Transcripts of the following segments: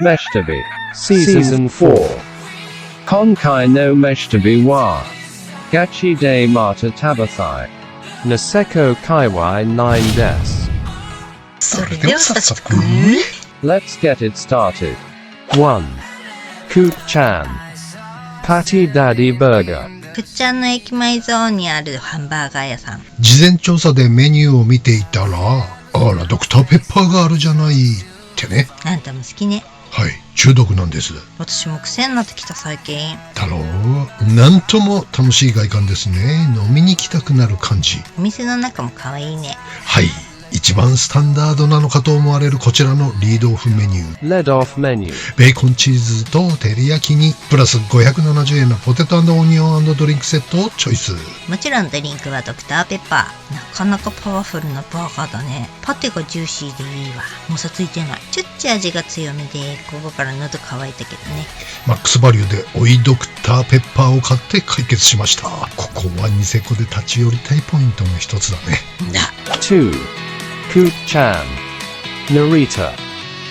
Meshtabi Season 4 Konkai no Meshtabi wa Gachi de Mata Tabathai Naseko Kaiwai 9 des それでは早速 Let's get it started. 1. Kook-chan Patty Daddy Burger くっちゃんの駅前ゾーンにあるハンバーガー屋さん。事前調査でメニューを見ていたら、あらドクターペッパーがあるじゃないってね。あんたも好きね。はい、中毒なんです。私も癖になってきた最近。だろう、なんとも楽しい外観ですね。飲みに来たくなる感じ。お店の中も可愛いね。はい、一番スタンダードなのかと思われるこちらのリードオフメニュー。 Lead off menu ベーコンチーズと照り焼きにプラス570円のポテト&オニオン&ドリンクセットをチョイス。もちろんドリンクはドクターペッパー。なかなかパワフルなバーガーだね。パテがジューシーでいいわ。もさついてない。ちょっち味が強めで午後から喉乾いたけどね。マックスバリューで追いドクターペッパーを買って解決しました。ここはニセコで立ち寄りたいポイントの一つだね。2. Kook-chan Narita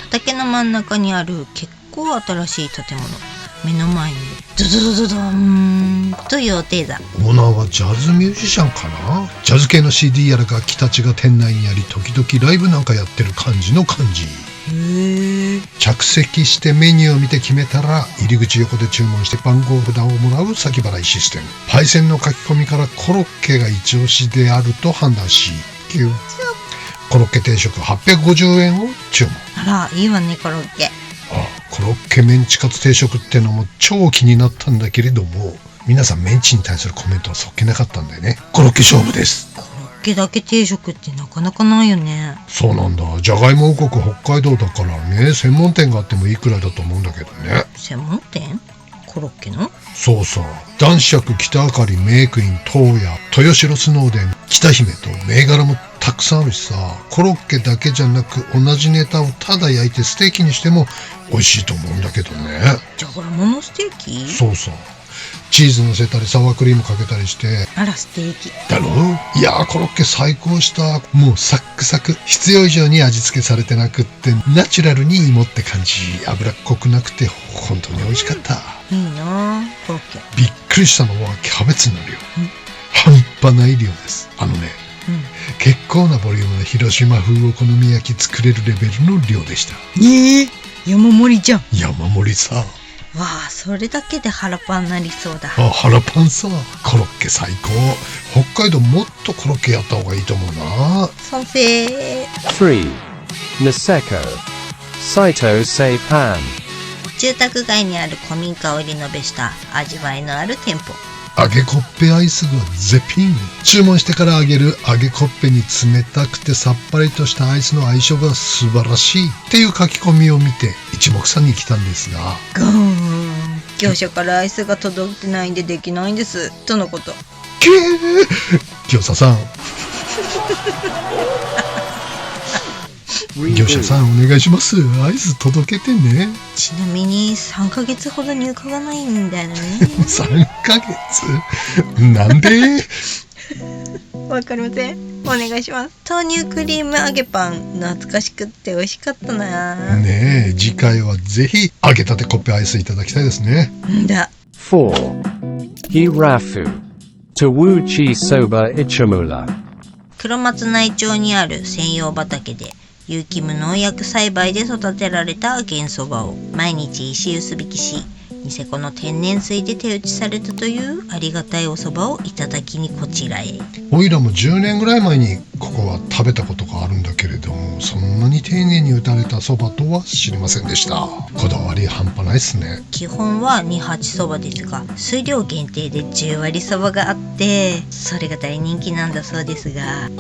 畑の真ん中にある結構新しい建物。目の前にドドドドドーンというお定座。オーナーはジャズミュージシャンかな。ジャズ系の CD やら楽器たちが店内にあり、時々ライブなんかやってる感じの感じ。へえ。着席してメニューを見て決めたら、入り口横で注文して番号札をもらう先払いシステム。パイセンの書き込みからコロッケが一押しであると判断し、コロッケ定食850円を注文。あらいいわねコロッケ。コロッケメンチカツ定食ってのも超気になったんだけれども、皆さんメンチに対するコメントはそっけなかったんだよね。コロッケ勝負です。コロッケだけ定食ってなかなかないよね。そうなんだ。じゃがいも王国北海道だからね、専門店があってもいいくらいだと思うんだけどね。専門店？コロッケの？そうそう。男爵北あかりメイクイン東野豊城スノーデン北姫と銘柄もたくさんあるしさ、コロッケだけじゃなく同じネタをただ焼いてステーキにしても美味しいと思うんだけどね。じゃがいものステーキ？そうそう。チーズ乗せたりサワークリームかけたりして。あらステーキだろう。いやーコロッケ最高した。もうサックサク、必要以上に味付けされてなくってナチュラルに芋って感じ。脂っこくなくて本当に美味しかった。いいなぁコロッケ。びっくりしたのはキャベツの量。半端ない量です。結構なボリュームの広島風お好み焼き作れるレベルの量でした。山盛りじゃん。山盛りさ。わあそれだけで腹パンになりそうだ。腹パンさ。コロッケ最高。北海道もっとコロッケやった方がいいと思うな。賛成。 3. Niseko Saito Seipan 住宅街にある古民家をリノベした味わいのある店舗。揚げコッペアイスが絶品。注文してから揚げる揚げコッペに冷たくてさっぱりとしたアイスの相性が素晴らしいっていう書き込みを見て一目散に来たんですが、業者からアイスが届いてないんでできないんですとのこと。業者さん業者さんお願いします。アイス届けてね。ちなみに3ヶ月ほど入荷がないんだよね。3ヶ月なんで？わかりません。お願いします。豆乳クリーム揚げパン懐かしくって美味しかったな。ねえ、次回はぜひ揚げたてコッペアイスいただきたいですね。4. Hirafu Tawuchi Soba Ichimula 黒松内町にある専用畑で有機無農薬栽培で育てられた玄そばを毎日石臼引きし、ニセコの天然水で手打ちされたというありがたいおそばをいただきにこちらへ。おいらも10年ぐらい前にここは食べたことがあるんだけれども、そんなに丁寧に打たれたそばとは知りませんでした。こだわり半端ないっすね。基本は二八そばですが、数量限定で10割そばがあって、それが大人気なんだそうですが、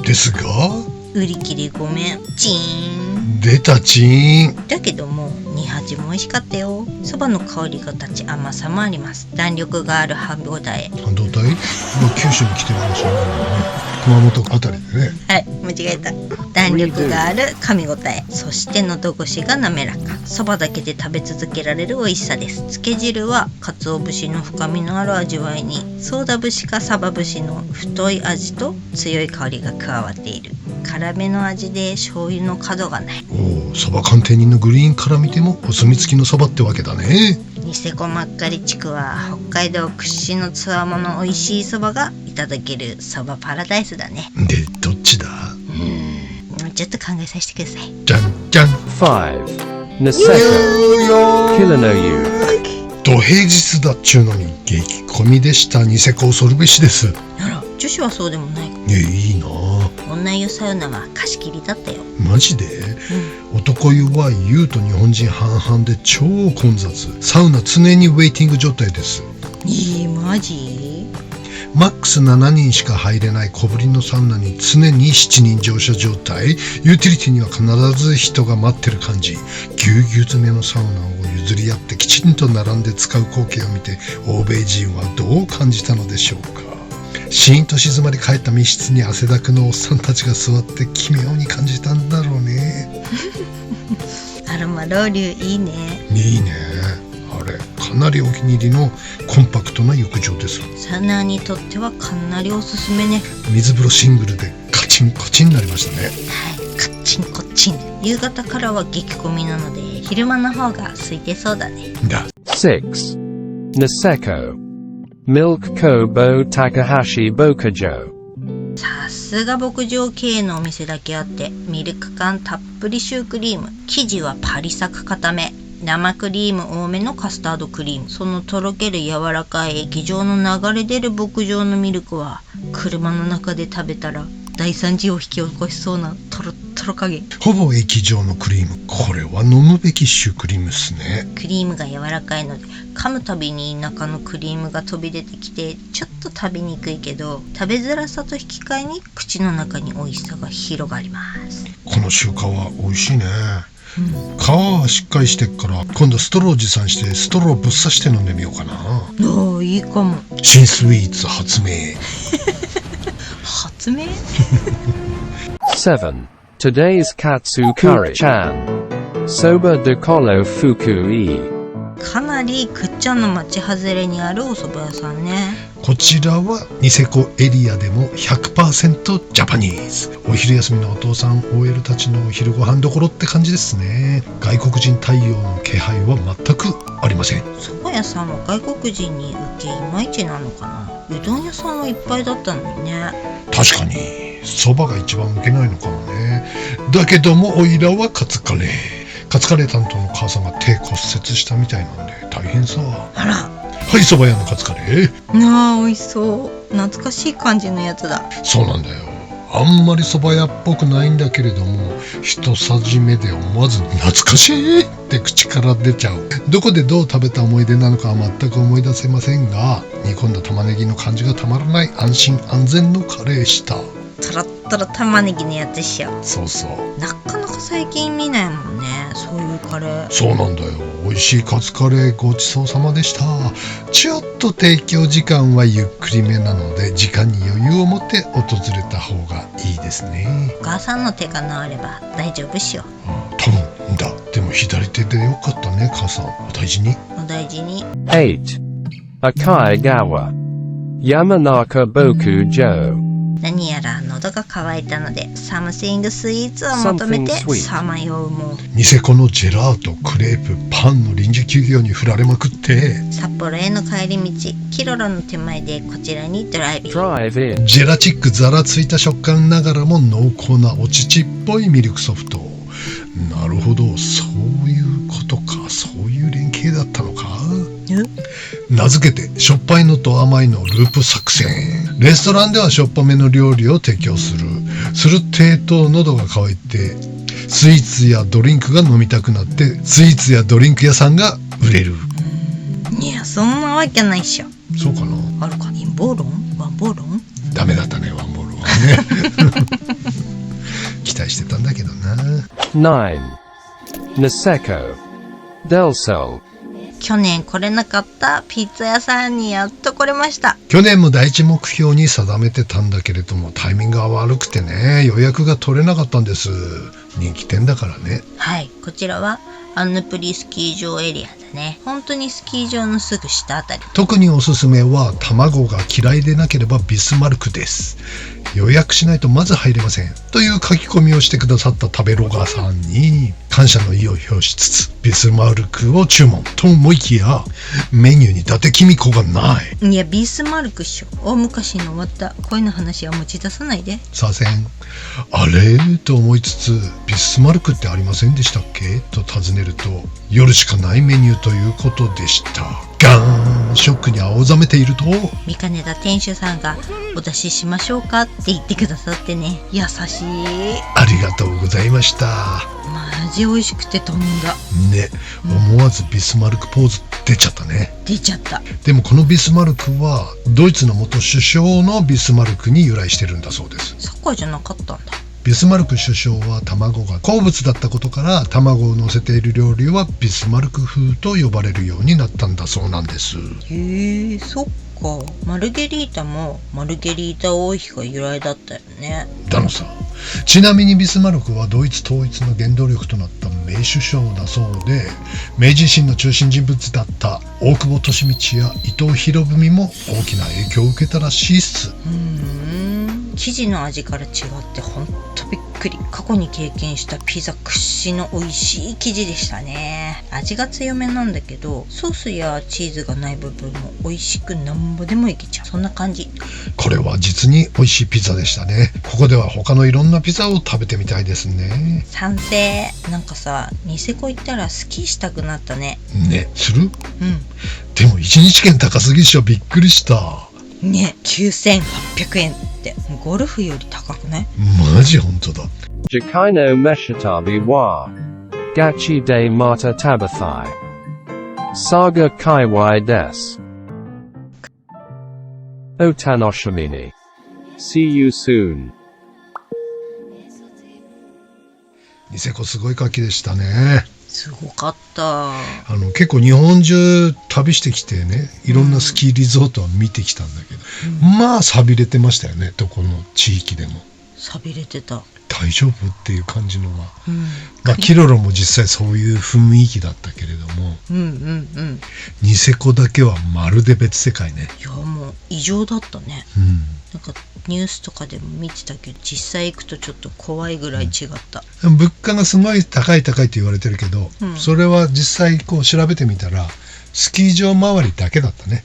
売り切りごめんチーン。出たチーン。だけども28も美味しかったよ。そばの香りが立ち甘さもあります。弾力がある半導体。半導体？九州に来てるかもしれないけどね。熊本あたりでね。はい間違えた。弾力がある噛み応え、そして喉越しが滑らか。そばだけで食べ続けられる美味しさです。つけ汁は鰹節の深みのある味わいに、ソーダ節かサバ節の太い味と強い香りが加わっている。辛めの味で醤油の角がない。おお、そば鑑定人のグリーンから見てもお墨付きのそばってわけだね。ニセコまっかり地区は北海道屈指のつわもの美味しいそばがいただけるそばパラダイスだね。で、どっちだ？ちょっと考えさせてください。じゃんじゃん。 5. Niseko. Killer no you. 土平日だっちゅうのに激混みでした。ニセコ恐るべしです。あら、女子はそうでもないか。いいなあ。女湯サウナは貸し切りだったよ。マジで？男湯は湯と日本人半々で超混雑。サウナ常にウェイティング状態です。マジ？マックス7人しか入れない小ぶりのサウナに常に7人乗車状態。ユーティリティには必ず人が待ってる感じ。ぎゅうぎゅう詰めのサウナを譲り合ってきちんと並んで使う光景を見て欧米人はどう感じたのでしょうか。シーンと静まり返った密室に汗だくのおっさんたちが座って奇妙に感じたんだろうね。アロマロウリュいいね。いいね。あれかなりお気に入りのコンパクトな浴場です。サウナーにとってはかなりおすすめね。水風呂シングルでカチンコチンになりましたね。はい、カッチンコッチン。夕方からは激混みなので昼間の方が空いてそうだね。だ。 6. Niseko. Milk Kobo Takahashi Bokujo. さすが牧場経営のお店だけあってミルク感たっぷりシュークリーム。生地はパリサク固め。生クリーム多めのカスタードクリーム。そのとろける柔らかい液状の流れ出る牧場のミルクは車の中で食べたら大惨事を引き起こしそうなトロットロ加減。ほぼ液状のクリーム。これは飲むべきシュークリームっすね。クリームが柔らかいので噛むたびに中のクリームが飛び出てきてちょっと食べにくいけど食べづらさと引き換えに口の中に美味しさが広がります。このシューカは美味しいね。皮はしっかりしてっから今度ストロー持参してストローぶっ刺して飲んでみようかな。おー、いいかも。新スイーツ発明。発明7. Today's Katsu Curry-chan. Soba de Kolo Fukui. かなりくっちゃんの町外れにあるお蕎麦屋さんね。こちらはニセコエリアでも 100% ジャパニーズ。お昼休みのお父さん OL たちのお昼ご飯どころって感じですね。外国人対応の気配は全くありません。蕎麦屋さんは外国人に受けいまいちなのかな。うどん屋さんはいっぱいだったのにね。確かに蕎麦が一番受けないのかもね。だけどもおいらはカツカレー。カツカレー担当の母さんが手骨折したみたいなんで大変さ。あら。はい、蕎麦屋のカツカレー。なあ、美味しそう。懐かしい感じのやつだ。そうなんだよ。あんまり蕎麦屋っぽくないんだけれども一さじ目で思わず懐かしいって口から出ちゃう。どこでどう食べた思い出なのかは全く思い出せませんが煮込んだ玉ねぎの感じがたまらない安心安全のカレーでした。トロットロ玉ねぎのやつっしょ。そうそう。なかなか最近見ないもんね、そういうカレー。そうなんだよ。美味しいカツカレーごちそうさまでした。ちょっと提供時間はゆっくりめなので時間に余裕を持って訪れた方がいいですね。お母さんの手が治れば大丈夫っしょ。多分だ。でも左手でよかったね。母さんお大事に。お大事に。 8. Akaigawa. Yamanaka Bokujo. 何やら喉が渇いたのでサムシングスイーツを求めて Something sweet. さまようもニセコのジェラート、クレープ、パンの臨時休業に振られまくって札幌への帰り道キロロの手前でこちらにドライビング。 Drive in. ジェラチックザラついた食感ながらも濃厚なお乳っぽいミルクソフト。なるほど、そういうことか。そういう連携だったのか。名付けてしょっぱいのと甘いのループ作戦。レストランではしょっぱめの料理を提供する程度喉が渇いてスイーツやドリンクが飲みたくなってスイーツやドリンク屋さんが売れる。いや、そんなわけないっしょ。そうかな。あるか。陰謀論？ワンボー論？ダメだったね、ワンボールはね。期待してたんだけどな。 9. Niseko. Del Sol. 去年来れなかったピッツァ屋さんにやっと来れました。去年も第一目標に定めてたんだけれどもタイミングが悪くてね、予約が取れなかったんです。人気店だからね。はい、こちらはアンヌプリスキー場エリアだね。本当にスキー場のすぐ下あたり。特におすすめは卵が嫌いでなければビスマルクです。予約しないとまず入れませんという書き込みをしてくださった食べロガさんに感謝の意を表しつつビスマルクを注文と思いきやメニューに伊達公子がない。いやビスマルクっしょ。大昔に終わった恋の話は持ち出さないで。左遷あれと思いつつビスマルクってありませんでしたっけと尋ねると夜しかないメニューということでした。ガーンショックに青ざめていると見かねた店主さんがお出ししましょうかって言ってくださってね、優しい。ありがとうございました。マジ美味しくて飛んだね、思わずビスマルクポーズ出ちゃったね。出ちゃった。でもこのビスマルクはドイツの元首相のビスマルクに由来してるんだそうです。サッカーじゃなかったんだ。ビスマルク首相は卵が好物だったことから卵を乗せている料理はビスマルク風と呼ばれるようになったんだそうなんです。へえ、そっか。マルゲリータもマルゲリータ王妃が由来だったよね。だのさ。ちなみにビスマルクはドイツ統一の原動力となった名首相だそうで、明治維新の中心人物だった大久保利通や伊藤博文も大きな影響を受けたらしいっす。生地の味から違ってほんとびっくり。過去に経験したピザ屈指の美味しい生地でしたね。味が強めなんだけどソースやチーズがない部分も美味しくなんぼでもいけちゃう、そんな感じ。これは実に美味しいピザでしたね。ここでは他のいろんなピザを食べてみたいですね。賛成。なんかさ、ニセコ行ったらスキーしたくなったね。ね、する？でも一日券高すぎっしょ。びっくりしたね。9800円ってゴルフより高くない？マジ本当だ。Jakai no Meshitabi wa Gachi de Mata Tabathai Saga Kaiwai des Otanoshimini. See you soon. ニセコすごい牡蠣でしたね。すごかった。結構日本中旅してきてね、いろんなスキーリゾートは見てきたんだけど、まあ寂れてましたよね。どこの地域でも寂れてた。大丈夫っていう感じのは、まあキロロも実際そういう雰囲気だったけれども、ニセコだけはまるで別世界ね。いやもう異常だったね。なんかニュースとかでも見てたけど実際行くとちょっと怖いぐらい違った。物価がすごい高いって言われてるけど、それは実際こう調べてみたらスキー場周りだけだったね。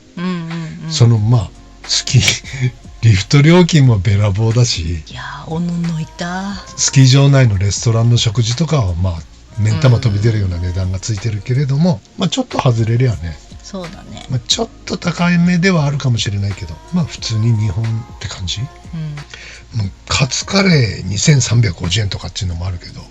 そのまあスキーリフト料金もべらぼうだし、いやおののいた。スキー場内のレストランの食事とかはまあ目ん玉飛び出るような値段がついてるけれども、まあちょっと外れりゃね。そうだね。まあ、ちょっと高い目ではあるかもしれないけど、まあ普通に日本って感じ。もうカツカレー2350円とかっていうのもあるけど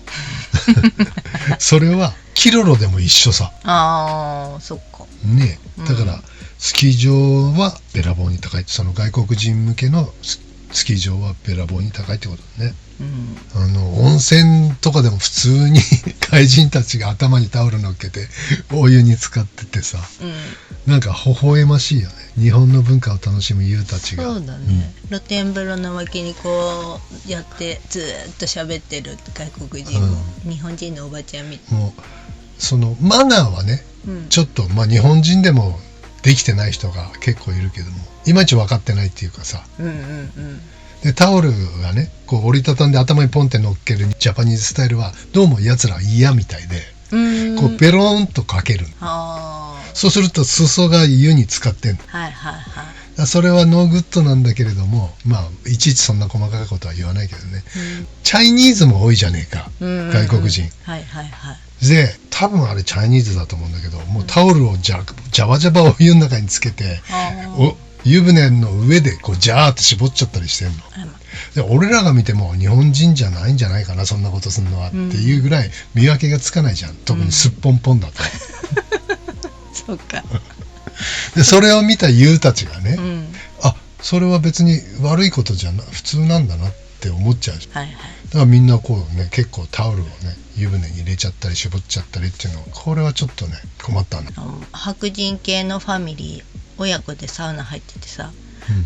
それはキロロでも一緒さ。あーそっかね。だからスキー場はべらぼうに高いって、その外国人向けのスキー場はべらぼうに高いってことだね。温泉とかでも普通に外人たちが頭にタオル乗っけてお湯に浸かっててさ、なんか微笑ましいよね。日本の文化を楽しむ優たちが。そうだね、露天風呂の脇にこうやってずーっと喋ってる外国人も、日本人のおばちゃんみたいな。もうそのマナーはね、ちょっとまあ日本人でもできてない人が結構いるけども、いまいち分かってないっていうかさ、でタオルがねこう折りたたんで頭にポンって乗っけるジャパニーズスタイルはどうもやつら嫌みたいで、こうペローンとかける。そうすると裾が湯に浸かってんの。それはノーグッドなんだけれども、まあいちいちそんな細かいことは言わないけどね、チャイニーズも多いじゃねえか、外国人。で多分あれチャイニーズだと思うんだけど、もうタオルをジャバジャバお湯の中につけて、湯船の上でこうジャーって絞っちゃったりしてんの。で俺らが見ても日本人じゃないんじゃないかな、そんなことすんのはっていうぐらい見分けがつかないじゃん、特にすっぽんぽんだと。そうか。でそれを見た優たちがね、あそれは別に悪いことじゃな普通なんだなって思っちゃうじゃん。だからみんなこうね結構タオルをね湯船に入れちゃったり絞っちゃったりっていうの、これはちょっとね困ったね。白人系のファミリー親子でサウナ入っててさ、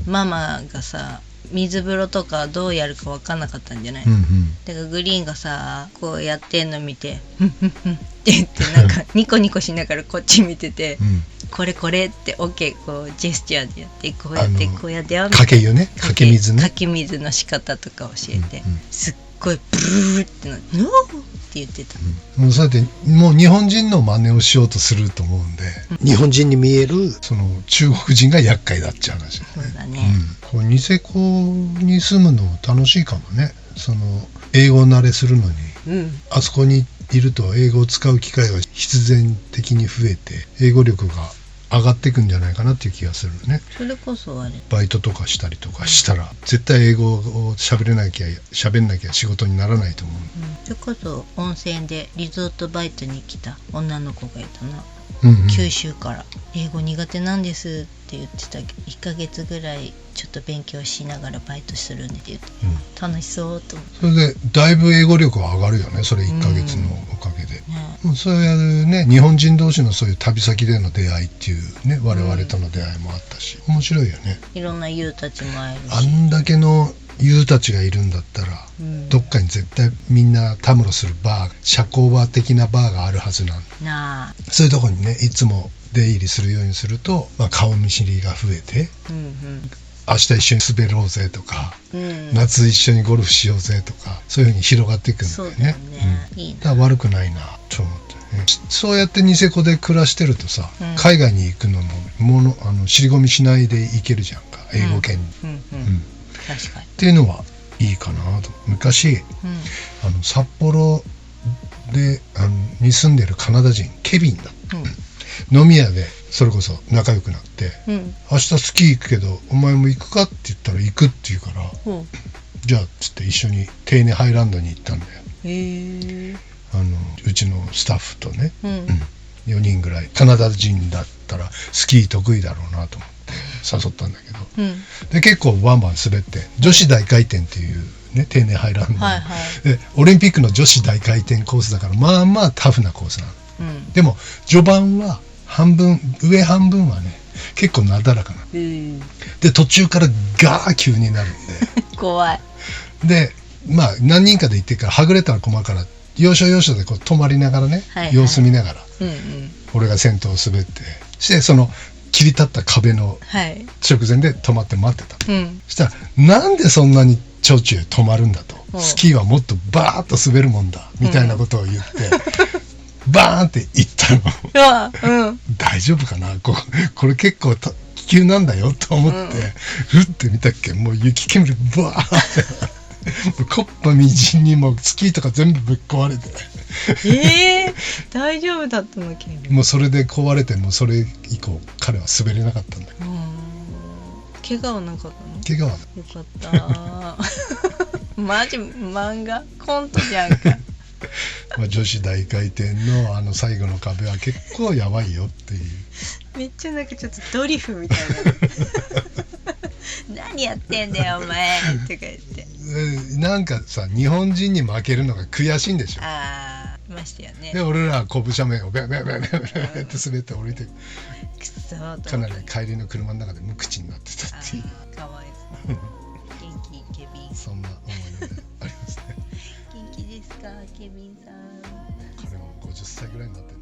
ママがさ水風呂とかどうやるか分かんなかったんじゃない、うんうんだからグリーンがさこうやってんの見て「ふんふんふん」って言ってなんかニコニコしながらこっち見ててうん「これこれ」って OK こうジェスチャーでやってこうやってこうやってよかけ湯ね、かけ水ね。かけ水の仕方とか教えて、うんうんすっごいブルーってなって「ノー!」って言ってた、もうそうやってもう日本人の真似をしようとすると思うんで、日本人に見えるその中国人が厄介だっちゃう話だそうね。だね、こうニセコに住むの楽しいかもね。その英語慣れするのに、うんあそこにいると英語を使う機会が必然的に増えて英語力が上がっていくんじゃないかなっていう気がするね。それこそあれバイトとかしたりとかしたら絶対英語を喋んなきゃ仕事にならないと思う。それこそ温泉でリゾートバイトに来た女の子がいたな、うんうん九州から英語苦手なんですって言ってたけど1ヶ月ぐらいちょっと勉強しながらバイトするんでって言って楽しそうと思って、それでだいぶ英語力は上がるよね、それ1ヶ月のおかげで。ね、もうそういうね、日本人同士のそういう旅先での出会いっていうね、我々との出会いもあったし、面白いよね。いろんなユウたちも会えるあし、んだけのユウたちがいるんだったら、うんどっかに絶対みんなたむろするバー、社交場的なバーがあるはずなんで、なあ、そういうとこにね、いつも出入りするようにすると、顔見知りが増えて、うん明日一緒に滑ろうぜとか、うんうん、夏一緒にゴルフしようぜとか、そういう風に広がっていくんだよね。そうだよね、いいだから悪くないなと思ってね。そうやってニセコで暮らしてるとさ、うん海外に行くのも尻込みしないで行けるじゃんか、英語圏に、うんうん確かに、っていうのはいいかなと。昔札幌でに住んでるカナダ人ケビンだ、飲み屋でそれこそ仲良くなってうんうん明日スキー行くけどお前も行くかって言ったら行くって言うから、うんじゃあっつって一緒にテーネハイランドに行ったんだよ。へえうちのスタッフとね、うん4人ぐらいカナダ人だったらスキー得意だろうなと思って誘ったんだけど、うんで結構バンバン滑って女子大回転っていうねテーネハイランド、はいはいでオリンピックの女子大回転コースだからまあまあタフなコースなの。うんでも序盤は上半分はね結構なだらかなで途中からガー急になるん怖い、でまあ何人かで行ってるからはぐれたら困るから要所要所でこう止まりながらね、はいはい様子見ながらうんうん俺が先頭を滑ってしてその切り立った壁のはい直前で止まって待ってた。うんそしたらなんでそんなにちょいちょい止まるんだと、うんスキーはもっとバーッと滑るもんだみたいなことを言って、バーンって行ったの。うわうん大丈夫かな、これ結構危険なんだよと思って、ふって見たっけ、もう雪煙バーってコッパみじんにもうスキーとか全部ぶっ壊れて大丈夫だったのケビン、もうそれで壊れてもうそれ以降彼は滑れなかったんだけど、怪我はなかったの？怪我はよかったマジ漫画コントじゃんかまあ女子大回転の最後の壁は結構やばいよっていう。めっちゃなんかちょっとドリフみたいな何やってんだよお前とか言ってなんかさ日本人に負けるのが悔しいんでしょ。あーましたよねで俺らはこぶしゃめをベベベベベベって滑って降りてくそーと思ってかなり帰りの車の中で無口になってたっていうかわいそう元気ケビンそんな思い出がありますね。元気ですかケビンさん彼も50歳ぐらいになって